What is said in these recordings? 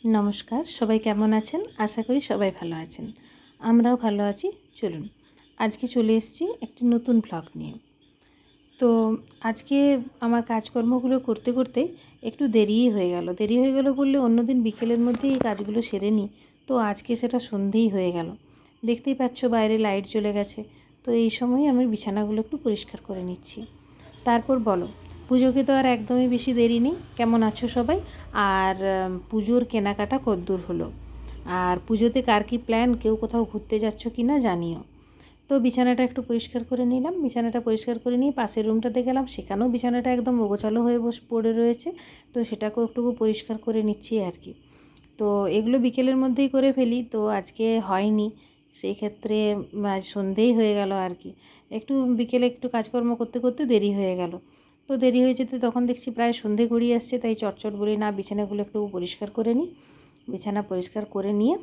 नमस्कार सबाई केमन आছেন आशा करी सबाई भालो आছেন আমরাও ভালো আছি। চলুন আজকে চলে এসেছি একটি নতুন ব্লগ নিয়ে। তো আজকে আমার কাজকর্মগুলো করতে করতে একটু দেরিই হয়ে গেল বললে অন্যদিন বিকেলের মধ্যে এই কাজগুলো সেরে নিই, তো আজকে সেটা সন্ধেই হয়ে গেল। দেখতেই পাচ্ছ বাইরে লাইট জ্বলে গেছে। তো এই সময় আমি বিছানাগুলো একটু পরিষ্কার করে নিচ্ছি। তারপর বলো, পুজোকে তো আর একদমই বেশি দেরি নেই। কেমন আছো সবাই? আর পুজোর কেনাকাটা কদ্দূর হলো? আর পুজোতে কার কী প্ল্যান? কেউ কোথাও ঘুরতে যাচ্ছ কি না জানিও। তো বিছানাটা একটু পরিষ্কার করে নিলাম। বিছানাটা পরিষ্কার করে নিয়ে পাশের রুমটাতে গেলাম, সেখানেও বিছানাটা একদম অগোছালো হয়ে পড়ে রয়েছে। তো সেটাকেও একটু পরিষ্কার করে নিচ্ছি আর কি। তো এগুলো বিকেলের মধ্যেই করে ফেলি, তো আজকে হয়নি। সেই ক্ষেত্রে আজ সন্ধেই হয়ে গেল আর কি। একটু বিকেলে একটু কাজকর্ম করতে করতে দেরি হয়ে গেল। তো দেরি হয়ে যেতে তখন দেখছি প্রায় সন্ধে গড়িয়ে আসছে, তাই চটচট বলি না বিছানাগুলো একটু পরিষ্কার করে নিই। বিছানা পরিষ্কার করে নিয়ে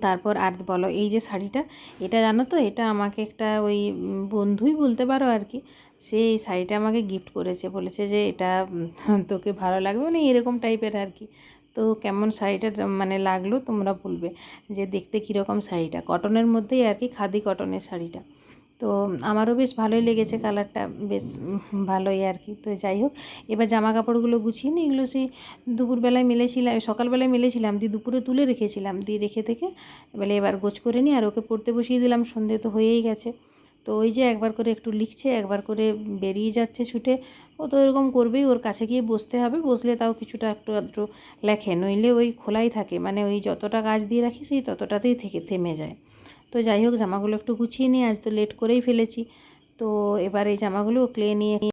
তারপর আর বলো, এই যে শাড়িটা, এটা জানো তো, এটা আমাকে একটা ওই বন্ধুই বলতে পারো আর কি। সে এই শাড়িটা আমাকে গিফট করেছে, বলেছে যে এটা তোকে ভালো লাগবে, মানে এরকম টাইপের আর কি। তো কেমন শাড়িটা মানে লাগলো তোমরা বলবে যে দেখতে কীরকম শাড়িটা। কটনের মধ্যেই আর কি, খাদি কটনের শাড়িটা। তো আমারও বেশ ভালোই লেগেছে, কালারটা বেশ ভালোই আর কি। তো যাই হোক, এবার জামা কাপড়গুলো গুছিয়ে নিই। এগুলো সেই দুপুরবেলায় মেলেছিলাম, সকালবেলায় মেলেছিলাম, দিয়ে দুপুরে তুলে রেখেছিলাম, দিয়ে রেখে থেকে এবার গোছ করে নিই আর ওকে পড়তে বসিয়ে দিলাম। সন্ধে তো হয়েই গেছে। তো ওই যে একবার করে একটু লিখছে, একবার করে বেরিয়ে যাচ্ছে ছুটে। ও তো এরকম করবেই, ওর কাছে গিয়ে বসতে হবে, বসলে তাও কিছুটা একটু আধটু লেখে, নইলে ওই খোলাই থাকে, মানে ওই যতটা কাজ দিয়ে রাখি সেই ততটাতেই থেকে থেমে যায়। তো যাই হোক, জামাগুলো একটু গুছিয়ে নিই, আজ তো লেট করেই ফেলেছি। তো এবার এই জামাগুলো ক্লে নিয়ে